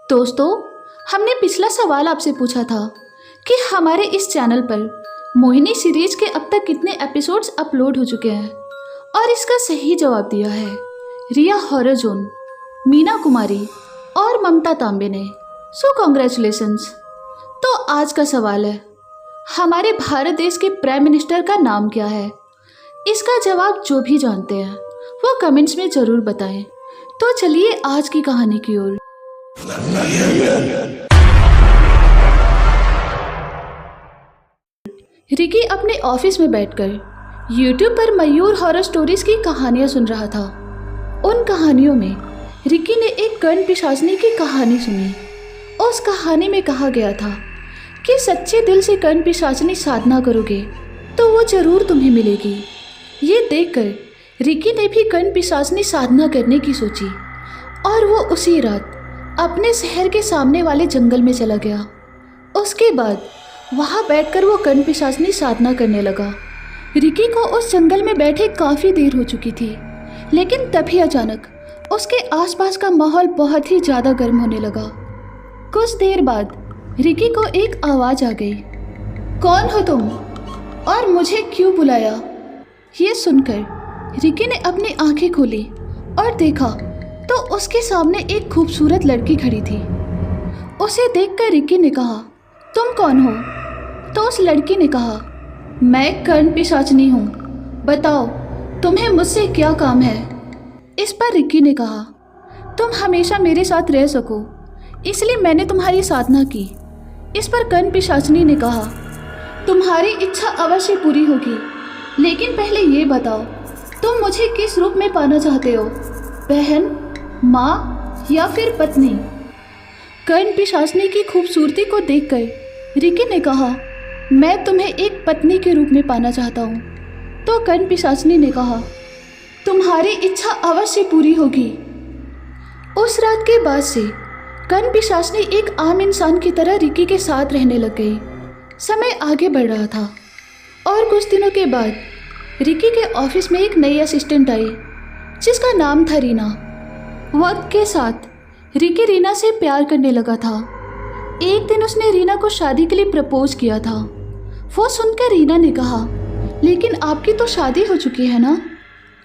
दोस्तों, हमने पिछला सवाल आपसे पूछा था कि हमारे इस चैनल पर मोहिनी सीरीज के अब तक कितने एपिसोड्स अपलोड हो चुके हैं, और इसका सही जवाब दिया है रिया हॉरर जोन, मीना कुमारी और ममता तांबे ने। सो कॉन्ग्रेचुलेशंस। तो आज का सवाल है, हमारे भारत देश के प्राइम मिनिस्टर का नाम क्या है? इसका जवाब जो भी जानते हैं वो कमेंट्स में ज़रूर बताएं। तो चलिए आज की कहानी की ओर। रिकी अपने ऑफिस में बैठकर YouTube पर मयूर हॉरर स्टोरीज की कहानियां सुन रहा था। उन कहानियों में रिकी ने एक कर्ण पिशाचनी की कहानी सुनी। उस कहानी में कहा गया था कि सच्चे दिल से कर्ण पिशाचनी साधना करोगे तो वो जरूर तुम्हें मिलेगी। ये देखकर रिकी ने भी कर्ण पिशाचनी साधना करने की सोची और वो उसी रात अपने शहर के सामने वाले जंगल में चला गया। उसके बाद वहाँ बैठकर वो कर्ण पिशाचनी साधना करने लगा। रिकी को उस जंगल में बैठे काफ़ी देर हो चुकी थी, लेकिन तभी अचानक उसके आसपास का माहौल बहुत ही ज़्यादा गर्म होने लगा। कुछ देर बाद रिकी को एक आवाज़ आ गई, कौन हो तुम और मुझे क्यों बुलाया? ये सुनकर रिकी ने अपनी आंखें खोली और देखा तो उसके सामने एक खूबसूरत लड़की खड़ी थी। उसे देखकर रिकी ने कहा, तुम कौन हो? तो उस लड़की ने कहा, मैं कर्ण पिशाचनी हूँ, बताओ तुम्हें मुझसे क्या काम है? इस पर रिकी ने कहा, तुम हमेशा मेरे साथ रह सको इसलिए मैंने तुम्हारी साधना की। इस पर कर्ण पिशाचनी ने कहा, तुम्हारी इच्छा अवश्य पूरी होगी, लेकिन पहले ये बताओ तुम मुझे किस रूप में पाना चाहते हो, बहन, माँ या फिर पत्नी? कर्ण पिशाचनी की खूबसूरती को देखकर रिकी ने कहा, मैं तुम्हें एक पत्नी के रूप में पाना चाहता हूँ। तो कर्ण पिशाचनी ने कहा, तुम्हारी इच्छा अवश्य पूरी होगी। उस रात के बाद से कर्ण पिशाचनी एक आम इंसान की तरह रिकी के साथ रहने लग गई। समय आगे बढ़ रहा था और कुछ दिनों के बाद रिकी के ऑफिस में एक नई असिस्टेंट आई जिसका नाम था रीना। वक्त के साथ रिकी रीना से प्यार करने लगा था। एक दिन उसने रीना को शादी के लिए प्रपोज किया था। वो सुनकर रीना ने कहा, लेकिन आपकी तो शादी हो चुकी है ना?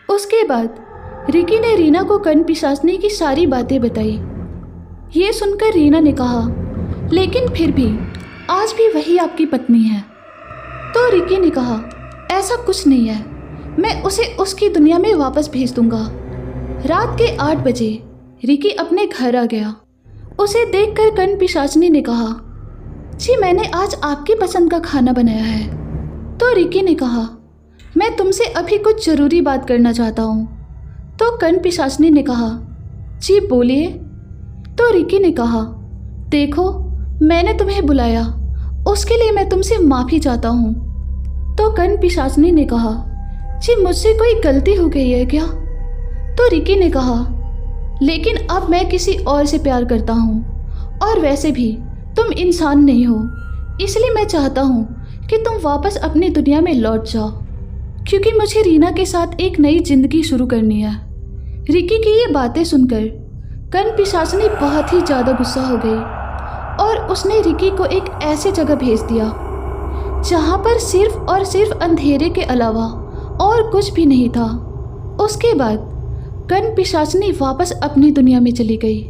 उसके बाद रिकी ने रीना को कर्ण पिशाचनी की सारी बातें बताई। ये सुनकर रीना ने कहा, लेकिन फिर भी आज भी वही आपकी पत्नी है। तो रिकी ने कहा, ऐसा कुछ नहीं है, मैं उसे उसकी दुनिया में वापस भेज दूंगा। रात के 8 बजे रिकी अपने घर आ गया। उसे देखकर कर्ण पिशाचनी ने कहा, जी मैंने आज आपकी पसंद का खाना बनाया है। तो रिकी ने कहा, मैं तुमसे अभी कुछ ज़रूरी बात करना चाहता हूँ। तो कर्ण पिशाचनी ने कहा, जी बोलिए। तो रिकी ने कहा, देखो मैंने तुम्हें बुलाया, उसके लिए मैं तुमसे माफ़ी चाहता हूँ। तो कर्ण पिशाचनी ने कहा, जी मुझसे कोई गलती हो गई है क्या? तो रिकी ने कहा, लेकिन अब मैं किसी और से प्यार करता हूँ और वैसे भी तुम इंसान नहीं हो, इसलिए मैं चाहता हूँ कि तुम वापस अपनी दुनिया में लौट जाओ, क्योंकि मुझे रीना के साथ एक नई जिंदगी शुरू करनी है। रिकी की ये बातें सुनकर कर्ण पिशाचनी बहुत ही ज़्यादा गुस्सा हो गई और उसने रिकी को एक ऐसे जगह भेज दिया जहाँ पर सिर्फ और सिर्फ अंधेरे के अलावा और कुछ भी नहीं था। उसके बाद कर्ण पिशाचनी वापस अपनी दुनिया में चली गई।